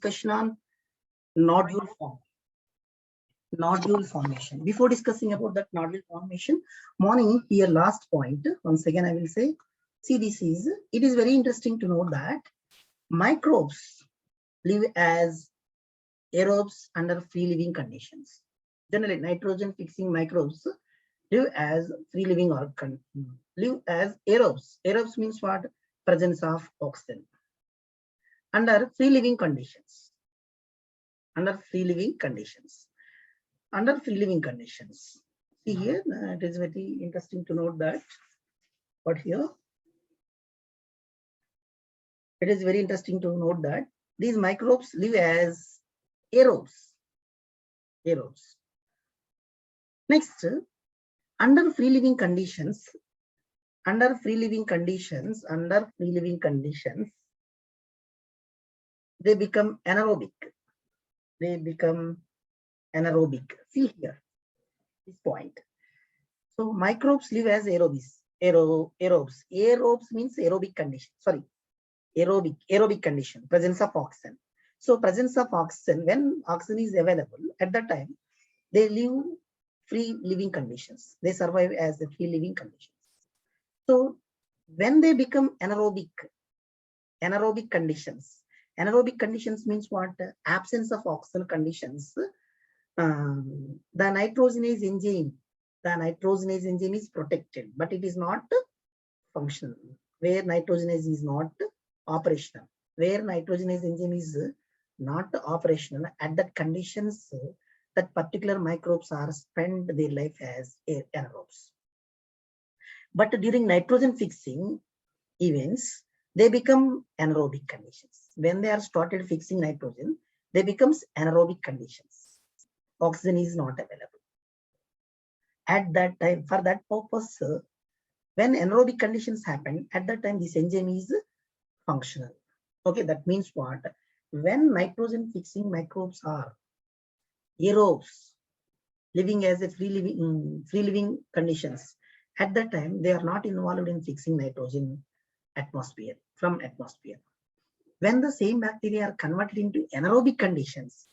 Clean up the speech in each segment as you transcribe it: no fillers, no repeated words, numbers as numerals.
discussion on nodule form. Nodule formation. Before discussing about that nodule formation, morning here last point. Once again, I will say, see it is very interesting to know that microbes live as aerobes under free living conditions. Generally, nitrogen fixing microbes live as free living or live as aerobes. Aerobes means what? Presence of oxygen under free living conditions. Under free living conditions. See here, it is very interesting to note that. But here, it is very interesting to note that these microbes live as aerobes. Next, under free living conditions, they become anaerobic. See here, this point. So microbes live as aerobes. Aerobes means aerobic condition. Sorry, aerobic condition, presence of oxygen. So presence of oxygen, when oxygen is available, at that time, they live free living conditions. They survive as the free living conditions. So when they become anaerobic conditions means what? Absence of oxygen conditions. The nitrogenase enzyme is protected, but it is not functional. Where nitrogenase is not operational, where nitrogenase enzyme is not operational, at that conditions, that particular microbes are spend their life as anaerobes. But during nitrogen fixing events, they become anaerobic conditions. When they are started fixing nitrogen, they becomes anaerobic conditions. Oxygen is not available. At that time, for that purpose, when anaerobic conditions happen, at that time this enzyme is functional. Okay, that means what? When nitrogen fixing microbes are aerobes, living as a free living conditions, at that time they are not involved in fixing nitrogen from atmosphere. When the same bacteria are converted into anaerobic conditions,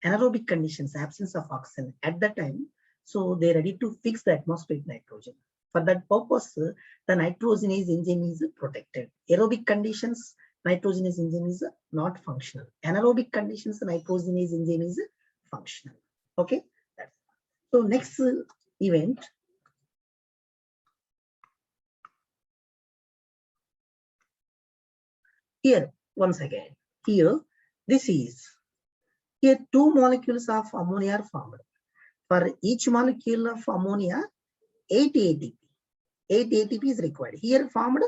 absence of oxygen, at that time, so they're ready to fix the atmospheric nitrogen. For that purpose, the nitrogenase enzyme is protected. Aerobic conditions, nitrogenase enzyme is not functional. Anaerobic conditions, nitrogenase enzyme is functional. Okay. So next event. Here, once again, here two molecules of ammonia are formed. For each molecule of ammonia, 8 ATP. 8 ATP is required. Here formed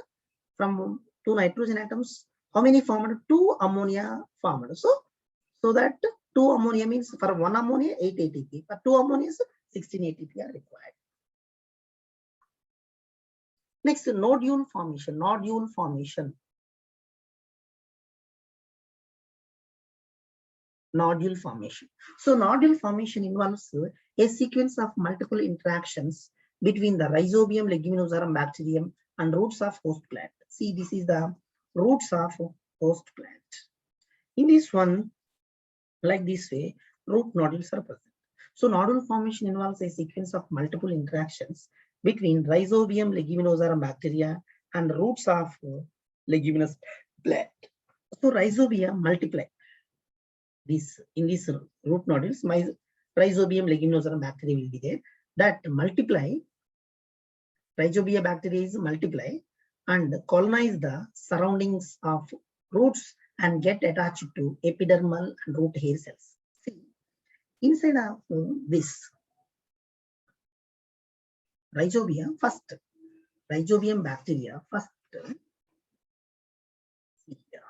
from 2 nitrogen atoms. How many formed? 2 ammonia formed. So that 2 ammonia means for 1 ammonia, 8 ATP. For 2 ammonia, 16 ATP are required. Next, nodule formation. So nodule formation involves a sequence of multiple interactions between the Rhizobium leguminosarum bacterium and roots of host plant. See, this is the roots of host plant. In this one, like this way, root nodules are present. So nodule formation involves a sequence of multiple interactions between Rhizobium leguminosarum bacteria and roots of leguminous plant. So Rhizobia multiply. In these root nodules, my Rhizobium leguminosarum bacteria will be there. That multiply, Rhizobia bacteria is multiply and colonize the surroundings of roots and get attached to epidermal and root hair cells. See, inside of this Rhizobium bacteria first. See here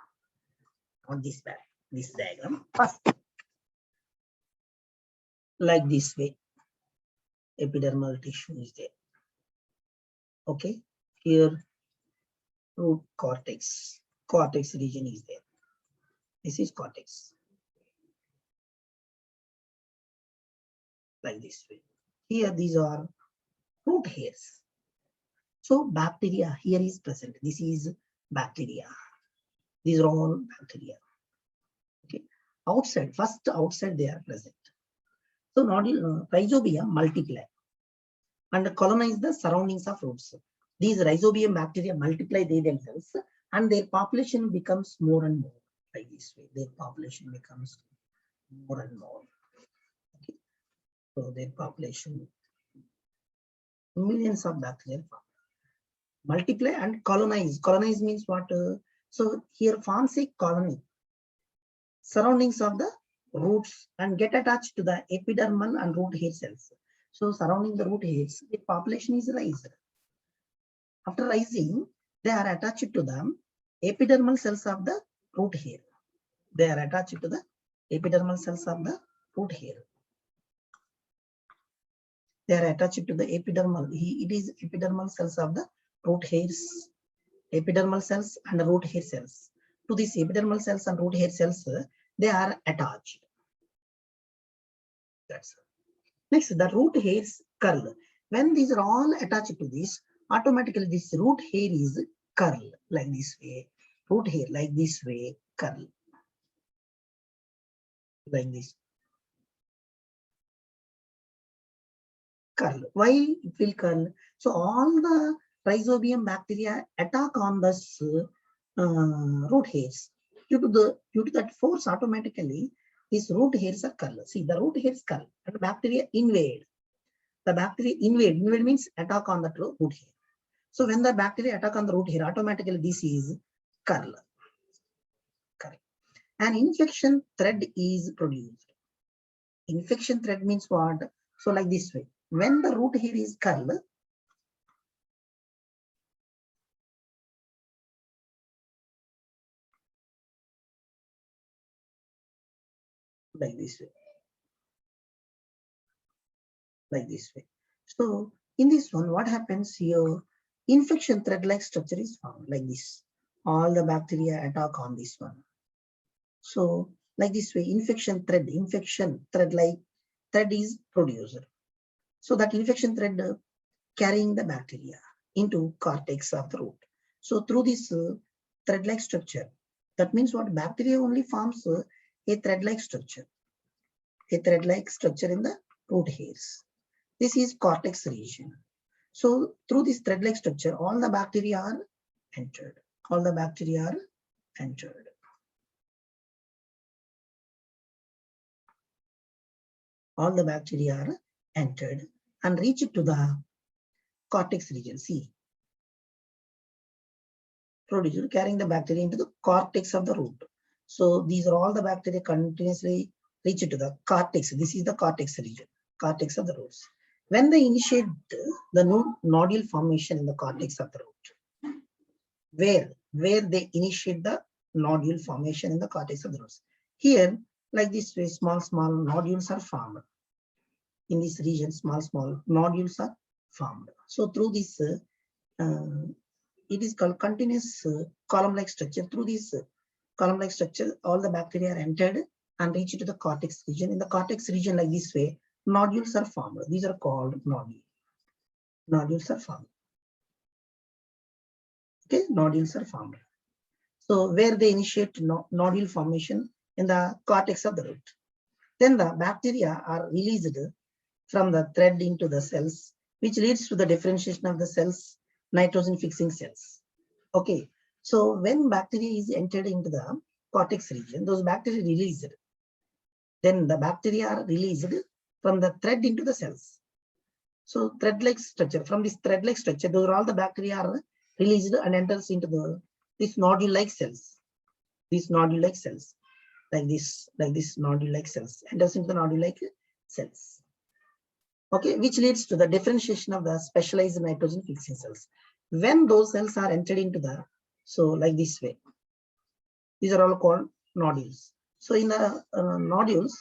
on this diagram first, like this way, epidermal tissue is there. Okay, here root cortex region is there. This is cortex, like this way. Here these are root hairs. So bacteria here is present. This is bacteria. These are all bacteria. Okay. outside, first outside they are present. So rhizobium multiply and colonize the surroundings of roots. These rhizobium bacteria multiply they themselves and their population becomes more and more. Like this way, their population becomes more and more. Okay. So their population, millions of bacteria multiply and colonize. Colonize means what? So here forms a colony, surroundings of the roots and get attached to the epidermal and root hair cells. So surrounding the root hairs, the population is raised. After rising, they are attached to the epidermal cells of the root hair. They are attached to the epidermal cells of the root hair. They are attached to the epidermal. It is epidermal cells of the root hairs, epidermal cells and root hair cells. To these epidermal cells and root hair cells, they are attached. That's it. Next, the root hairs curl. When these are all attached to this, automatically this root hair is curl like this way. Root hair like this way, curl like this. Curl. Why it will curl? So all the rhizobium bacteria attack on this root hairs. Due to that force, automatically these root hairs are curl. See, the root hairs curl and bacteria invade. The bacteria invade. Invade means attack on the root hair. So when the bacteria attack on the root hair, automatically this is curl. Correct. An infection thread is produced. Infection thread means what? So like this way. When the root hair is curl, like this way. Like this way. So in this one, what happens here? Infection thread-like structure is found like this. All the bacteria attack on this one. So like this way, infection thread-like thread is produced. So that infection thread carrying the bacteria into cortex of the root. So through this thread-like structure, that means what? Bacteria only forms a thread-like structure. A thread-like structure in the root hairs. This is cortex region. So through this thread-like structure, all the bacteria are entered. All the bacteria are entered. All the bacteria are entered and reach to the cortex region. See, produced carrying the bacteria into the cortex of the root. So these are all the bacteria continuously reach to the cortex. This is the cortex region, cortex of the roots. When they initiate the new nodule formation in the cortex of the root, where they initiate the nodule formation in the cortex of the roots. Here, like this way, small nodules are formed. In this region, small nodules are formed. So through this, it is called continuous column-like structure. Through this column-like structure, all the bacteria are entered and reach to the cortex region. In the cortex region, like this way, nodules are formed. These are called nodules. Nodules are formed. Okay, nodules are formed. So where they initiate nodule formation in the cortex of the root. Then the bacteria are released from the thread into the cells, which leads to the differentiation of the cells, nitrogen fixing cells. Okay, so when bacteria is entered into the cortex region, those bacteria released. Then the bacteria are released from the thread into the cells. So thread-like structure, from this thread-like structure, those are all the bacteria are released and enters into this nodule-like cells. These nodule-like cells, like this nodule-like cells, enters into the nodule-like cells. Okay, which leads to the differentiation of the specialized nitrogen fixing cells. When those cells are entered into the, so like this way, these are all called nodules. So in the nodules,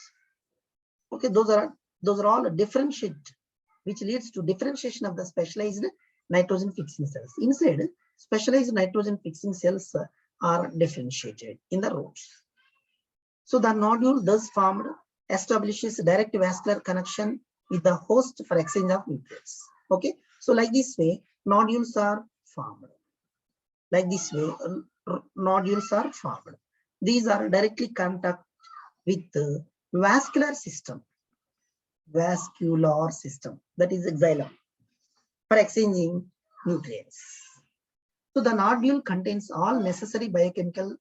okay, those are all differentiate, which leads to differentiation of the specialized nitrogen fixing cells. Inside, specialized nitrogen fixing cells are differentiated in the roots. So the nodule thus formed establishes direct vascular connection with the host for exchange of nutrients. Okay, so like this way, nodules are formed. Like this way, nodules are formed. These are directly contact with vascular system, that is xylem, for exchanging nutrients. So the nodule contains all necessary biochemical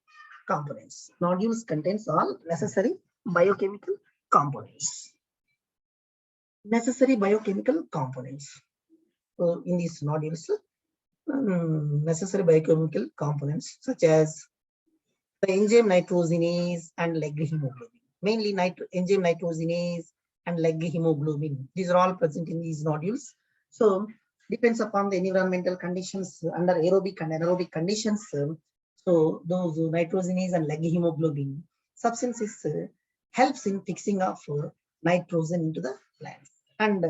components. Nodules contains all necessary biochemical components. Necessary biochemical components. So in these nodules, necessary biochemical components such as the enzyme nitrogenase and leg hemoglobin. Mainly enzyme nitrogenase and leg hemoglobin. These are all present in these nodules. So depends upon the environmental conditions under aerobic and anaerobic conditions. So those nitrogenase and leg hemoglobin substances helps in fixing of nitrogen into the plants, and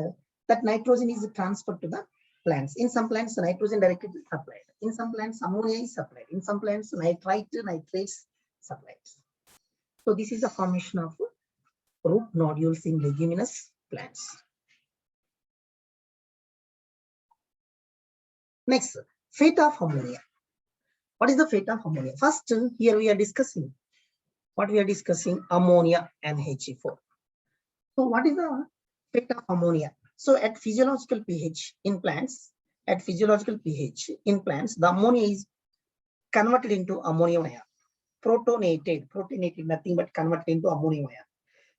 that nitrogen is transferred to the plants. In some plants, nitrogen directly is supplied. In some plants, ammonia is supplied. In some plants, nitrates supplied. So this is the formation of root nodules in leguminous plants. Next, fate of ammonia. What is the fate of ammonia? First, here we are discussing ammonia and HE4. So what is the fate of ammonia? So at physiological pH in plants, the ammonia is converted into ammonium ion, protonated, nothing but converted into ammonium ion.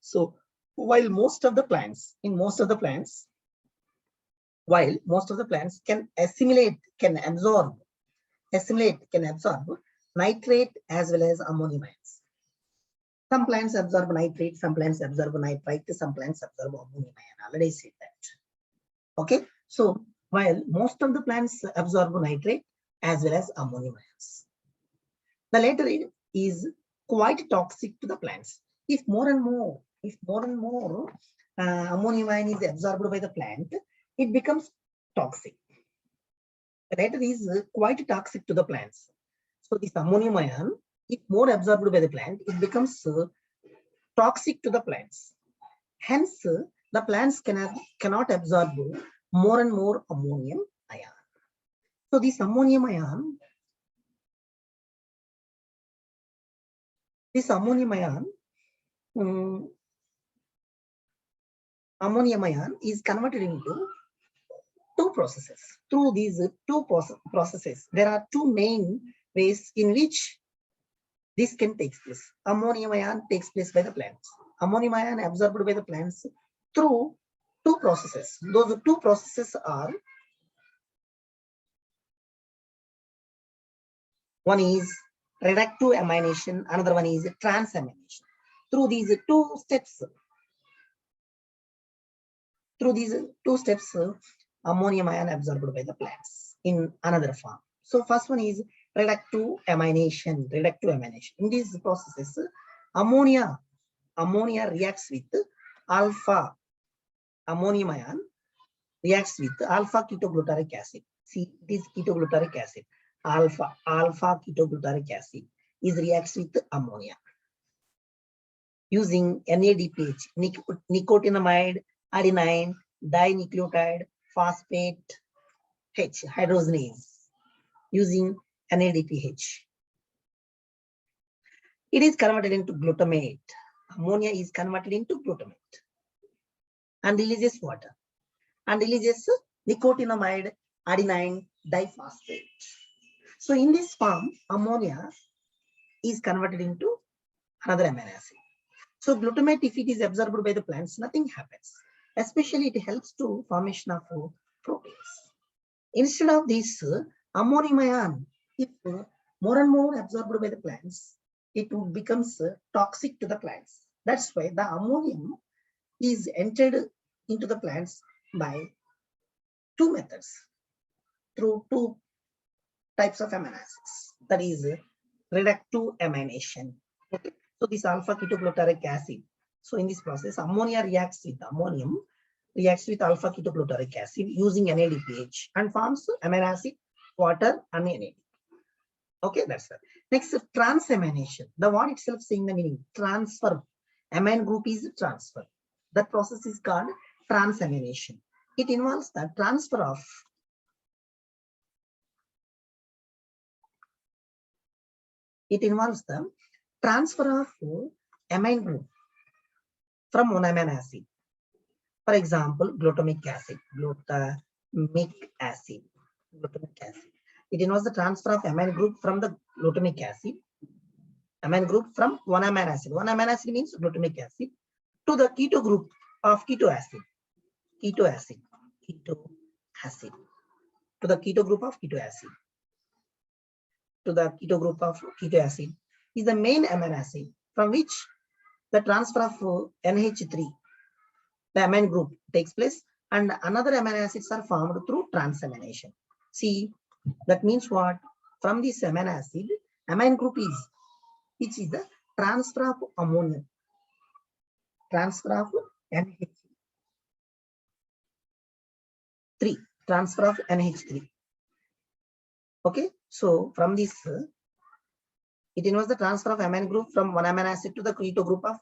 So while most of the plants can absorb nitrate as well as ammonium ions. Some plants absorb nitrate, some plants absorb nitrite, some plants absorb ammonium ion. Already said that. Okay, so while most of the plants absorb nitrate as well as ammonium ions, the latter is quite toxic to the plants. If more and more ammonium ion is absorbed by the plant, it becomes toxic. The latter is quite toxic to the plants. So this ammonium ion, if more absorbed by the plant, it becomes toxic to the plants. Hence, the plants cannot absorb more and more ammonium ion. So this ammonium ion is converted into two processes. Through these two processes, there are two main ways in which this can take place. Ammonium ion takes place by the plants. Ammonium ion absorbed by the plants through two processes. Those two processes are, one is reductive amination, another one is transamination. Through these two steps, ammonium ion absorbed by the plants in another form. So first one is reductive amination. In these processes, ammonia reacts with alpha, ammonium ion reacts with alpha ketoglutaric acid. See, it is ketoglutaric acid. Alpha ketoglutaric acid is reacts with ammonia using NADPH, nicotinamide adenine dinucleotide phosphate H hydrogenase, using NADPH. It is converted into glutamate. Ammonia is converted into glutamate and releases water and releases nicotinamide adenine diphosphate. So in this form, ammonia is converted into another amino acid. So glutamate, if it is absorbed by the plants, nothing happens. Especially it helps to formation of proteins. Instead of this, ammonium ion, if more and more absorbed by the plants, it becomes toxic to the plants. That's why the ammonium is entered into the plants by two methods, through two types of amino acids. That is reductive amination. Okay. So this alpha ketoglutaric acid. So in this process, ammonia reacts with alpha ketoglutaric acid using NADPH and forms amino acid, water, and NAD. Okay, that's it. Next, transamination. The word itself saying the meaning. Transfer. Amine group is transfer. That process is called transamination. It involves the transfer of amine group from one amino acid. For example, glutamic acid, glutamic acid, glutamic acid. It involves the transfer of amino group from the glutamic acid, amino group from one amino acid. One amino acid means glutamic acid to the keto group of keto acid, keto acid, keto acid, to the keto group of keto acid, to the keto group of keto acid is the main amino acid from which the transfer of NH3, the amino group takes place, and another amino acids are formed through transamination. See, that means what? From this amino acid, amino group is, which is the transfer of ammonia, transfer of NH3, transfer of NH3. Okay, so from this, it involves the transfer of amino group from one amino acid to the keto group of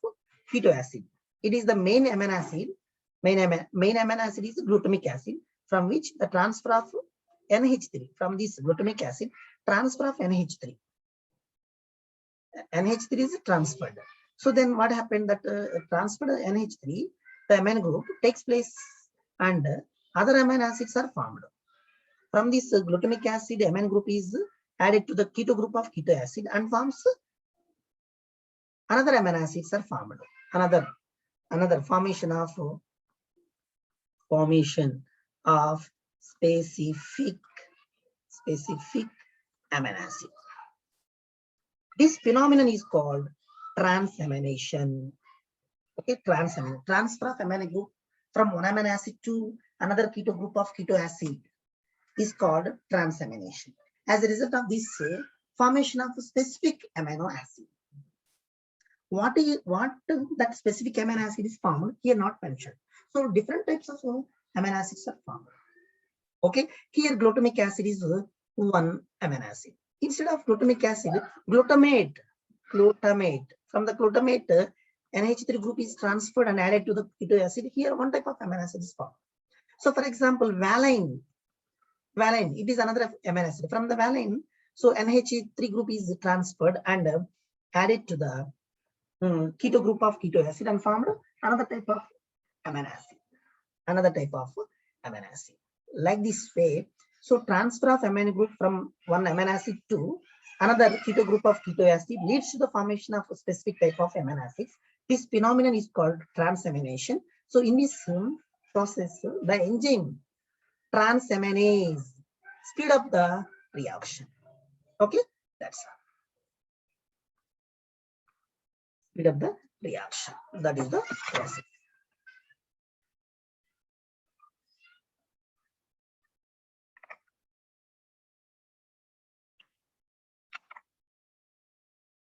keto acid. It is the main amino acid. Main amino acid is glutamic acid, from which the transfer of NH3, from this glutamic acid, transfer of NH3. NH3 is transferred. So then what happened that transferred NH3, the amino group takes place and other amino acids are formed. From this glutamic acid, amino group is added to the keto group of keto acid and forms another amino acids are formed. Another formation of specific amino acid. This phenomenon is called transamination. Okay, transamination, transfer of amino group from one amino acid to another keto group of keto acid is called transamination. As a result of this formation of a specific amino acid. What that specific amino acid is formed here not mentioned. So different types of amino acids are formed. Okay, here glutamic acid is one amino acid. Instead of glutamic acid, glutamate. From the glutamate, NH3 group is transferred and added to the keto acid. Here one type of amino acid is formed. So for example, valine, it is another amino acid. From the valine, so NH3 group is transferred and added to the keto group of keto acid and formed another type of amino acid. Like this way, so transfer of amino group from one amino acid to another keto group of keto acid leads to the formation of a specific type of amino acids. This phenomenon is called transamination. So in this process, the enzyme transaminase speed up the reaction. Okay, that's all. Speed up the reaction. That is the process.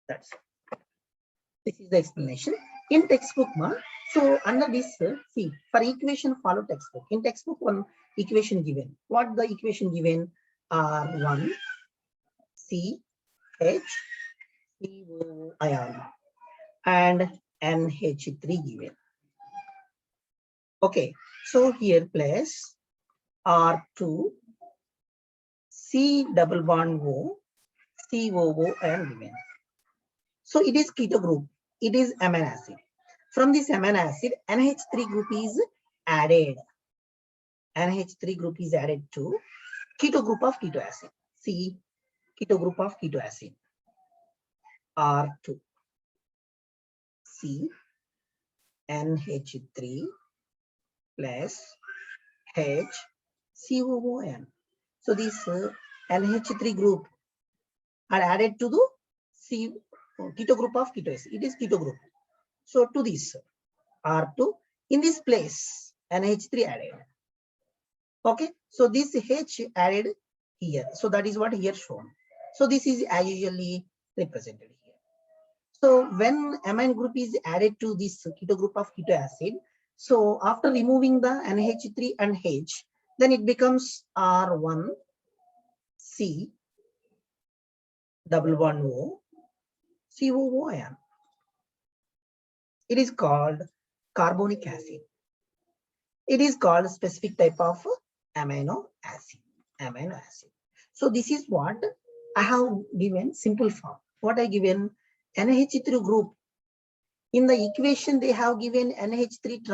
That's all. This is the explanation in textbook. So under this, see, for equation follow textbook. In textbook, one equation given. What the equation given? R1 CH ion and NH3 given. Okay, so here place R2 C double bond O COO ion given. So it is keto group. It is amino acid. From this amino acid, NH3 group is added. NH3 group is added to keto group of keto acid. See, keto group of keto acid. R2 C NH3 plus H COON. So this NH3 group are added to the keto group of keto acid. It is keto group. So to this R2 in this place NH3 added. Okay, so this H added here. So that is what here shown. So this is as usually represented here. So when amine group is added to this keto group of keto acid, so after removing the NH3 and H, then it becomes R1 C double bond O COO ion. It is called carbonic acid. It is called a specific type of amino acid. So this is what I have given simple form. What I given NH3 group In the equation, they have given NH3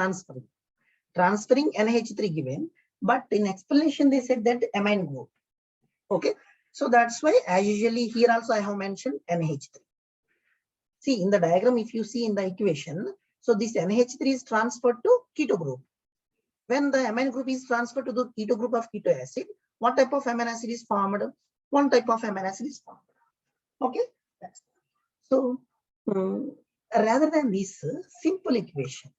transferring NH3 given, but in explanation, they said that amine group. Okay, so that's why as usually here also I have mentioned NH3. See in the diagram, if you see in the equation, so this NH3 is transferred to keto group. When the amine group is transferred to the keto group of keto acid, what type of amino acid is formed? One type of amino acid is formed. Okay, so rather than this simple equation,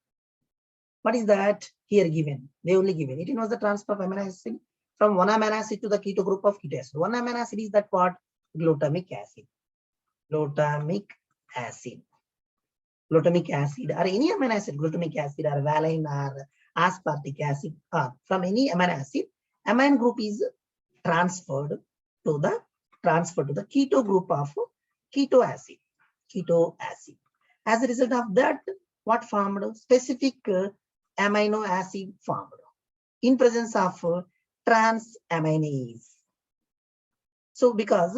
what is that here given? They only given it was the transfer of amino acid from one amino acid to the keto group of keto acid. One amino acid is that what? Glutamic acid. Glutamic acid. Glutamic acid or any amino acid, glutamic acid or valine or aspartic acid or from any amino acid, amine group is transferred to the keto group of keto acid. Keto acid. As a result of that, what formed? Specific amino acid formed in presence of transaminase. So because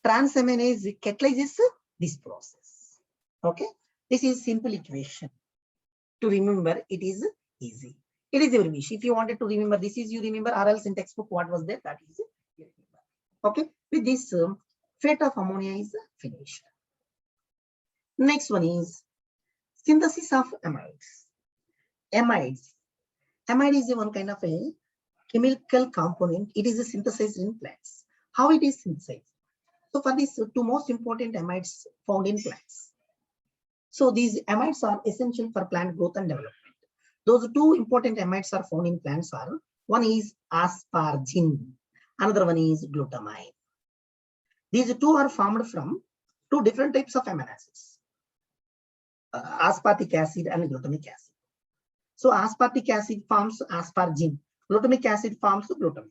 transaminase catalyzes this process. Okay, this is simple equation. To remember, it is easy. It is your wish. If you wanted to remember, this is you remember, or else in textbook what was there, that is you remember. Okay, with this fate of ammonia is finished. Next one is synthesis of amides. Amide is one kind of a chemical component. It is synthesized in plants. How it is synthesized? So for these two most important amides found in plants. So these amides are essential for plant growth and development. Those two important amides are found in plants are, one is asparagine, another one is glutamine. These two are formed from two different types of amino acids, aspartic acid and glutamic acid. So aspartic acid forms asparagine, glutamic acid forms glutamine.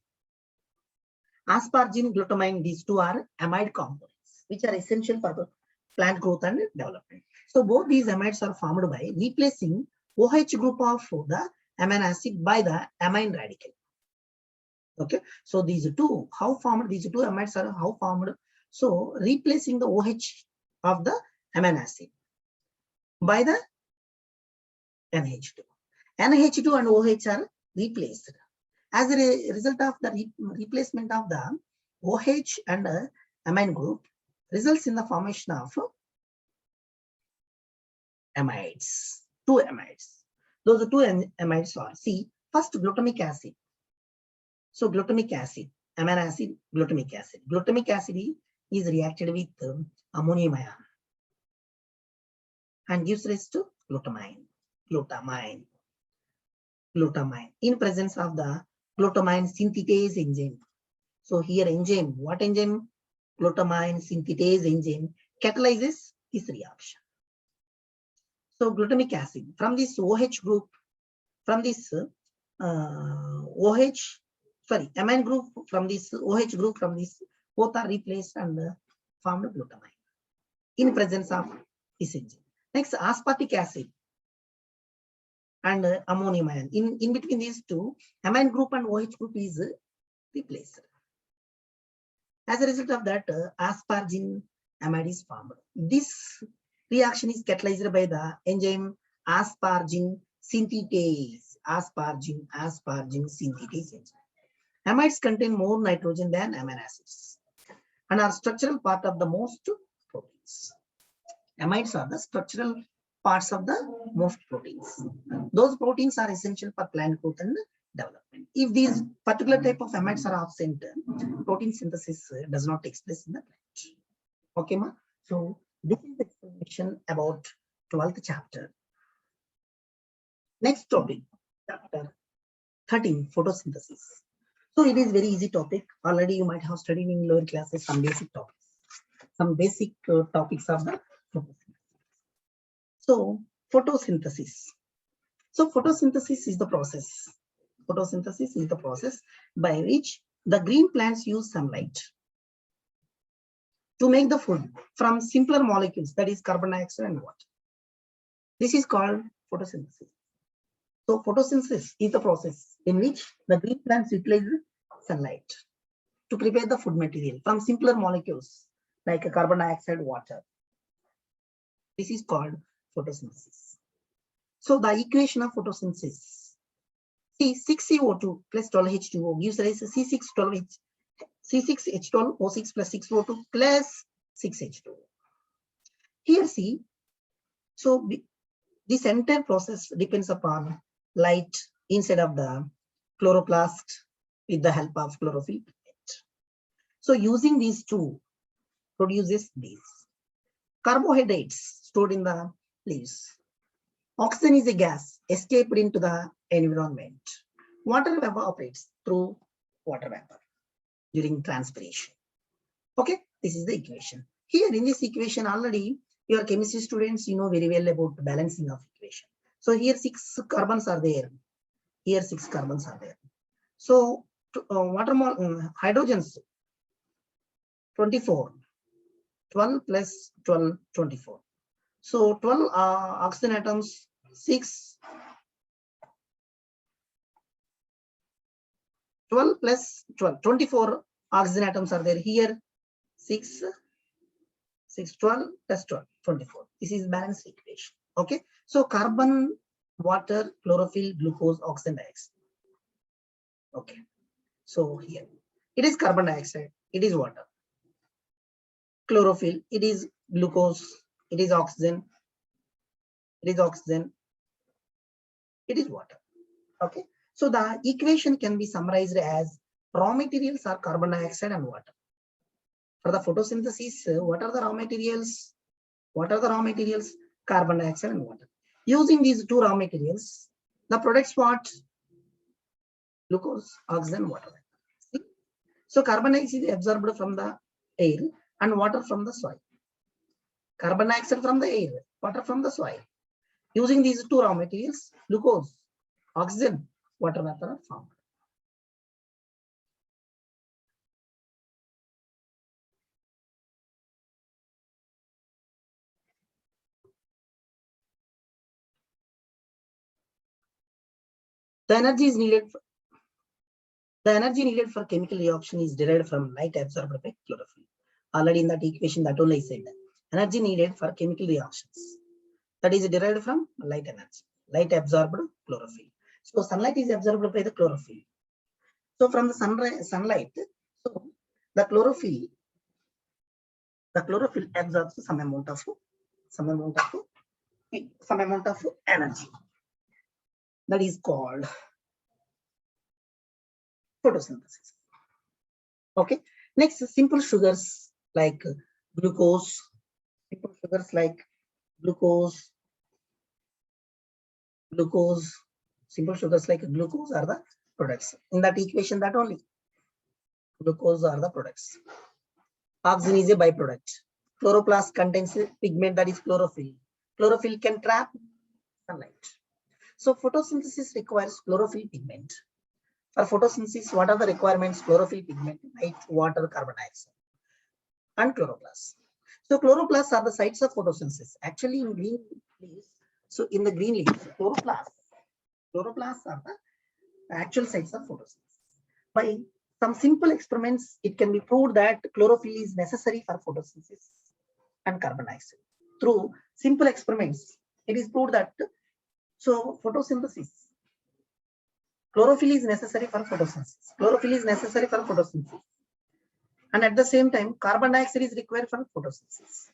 Asparagine, glutamine, these two are amide components which are essential for plant growth and development. So both these amides are formed by replacing OH group of the amino acid by the amine radical. Okay, so these two, how formed? These two amides are how formed? So replacing the OH of the amino acid by the NH2. NH2 and OH are replaced. As a result of the replacement of the OH and amine group, results in the formation of amides, two amides. Those two amides are, see, first glutamic acid. So glutamic acid, amino acid, glutamic acid. Glutamic acid is reacted with ammonium ion and gives rise to glutamine. Glutamine in presence of the glutamine synthetase enzyme. So here enzyme, what enzyme? Glutamine synthetase enzyme catalyzes this reaction. So glutamic acid from this OH group, from this amine group, from this OH group, from this both are replaced and formed glutamine in presence of this enzyme. Next, aspartic acid and ammonium ion. In between these two, amine group and OH group is replaced. As a result of that, asparagine amide is formed. This reaction is catalyzed by the enzyme asparagine synthetase. Asparagine synthetase enzyme. Amides contain more nitrogen than amino acids and are structural part of the most proteins. Amides are the structural parts of the most proteins. Those proteins are essential for plant growth and development. If these particular type of amides are absent, protein synthesis does not take place in the plant. Okay, ma? So this is the explanation about 12th chapter. Next topic, chapter 13, photosynthesis. So it is very easy topic. Already you might have studied in lower classes some basic topics. Some basic topics of the photosynthesis. So photosynthesis. So photosynthesis is the process. Photosynthesis is the process by which the green plants use sunlight to make the food from simpler molecules, that is carbon dioxide and water. This is called photosynthesis. So photosynthesis is the process in which the green plants utilize sunlight to prepare the food material from simpler molecules like carbon dioxide, water. This is called photosynthesis. So the equation of photosynthesis, see 6CO2 plus 12H2O gives rise to C6H12O6 plus 6O2 plus 6H2O. Here see, so this entire process depends upon light inside of the chloroplast with the help of chlorophyll. So using these two produces these carbohydrates stored in the leaves. Oxygen is a gas escaped into the environment. Water evaporates through water vapor during transpiration. Okay, this is the equation. Here in this equation already, your chemistry students, you know very well about balancing of equation. So here 6 carbons are there. Here 6 carbons are there. So hydrogens 24, 12 plus 12, 24. So 12 oxygen atoms, 6, 12 plus 12, 24 oxygen atoms are there. Here 6, 12 plus 12, 24. This is balanced equation. Okay. So carbon, water, chlorophyll, glucose, oxygen, dioxide. Okay. So here it is carbon dioxide, it is water. Chlorophyll, it is glucose, it is oxygen, it is oxygen, it is water. Okay. So the equation can be summarized as raw materials are carbon dioxide and water. For the photosynthesis, what are the raw materials? What are the raw materials? Carbon dioxide and water. Using these two raw materials, the products what? Glucose, oxygen, water. See? So carbon dioxide is absorbed from the air and water from the soil. Carbon dioxide from the air, water from the soil. Using these two raw materials, glucose, oxygen, water vapor are formed. The energy needed for chemical reaction is derived from light absorbed by chlorophyll. Already in that equation that only I said that. Energy needed for chemical reactions, that is derived from light energy, light absorbed chlorophyll. So sunlight is absorbed by the chlorophyll. So from the sunlight, so the chlorophyll absorbs some amount of energy. That is called photosynthesis. Okay. Next, simple sugars like glucose. Simple sugars like glucose. Simple sugars like glucose are the products. In that equation, that only glucose are the products. Oxygen is a byproduct. Chloroplast contains a pigment, that is chlorophyll. Chlorophyll can trap sunlight. So photosynthesis requires chlorophyll pigment. For photosynthesis, what are the requirements? Chlorophyll pigment, light, water, carbon dioxide, and chloroplasts. So chloroplasts are the sites of photosynthesis. Actually, in green leaves, so in the green leaves, chloroplasts are the actual sites of photosynthesis. By some simple experiments, it can be proved that chlorophyll is necessary for photosynthesis and carbon dioxide. Through simple experiments, it is proved that so photosynthesis, chlorophyll is necessary for photosynthesis. And at the same time, carbon dioxide is required for photosynthesis.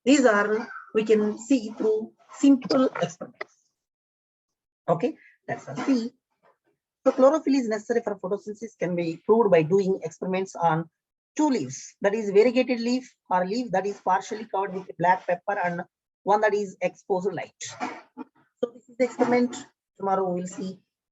These are, we can see through simple experiments. Okay, that's a C. So chlorophyll is necessary for photosynthesis can be proved by doing experiments on two leaves, that is variegated leaf or leaf that is partially covered with black pepper and one that is exposed light. So this is the experiment. Tomorrow we will see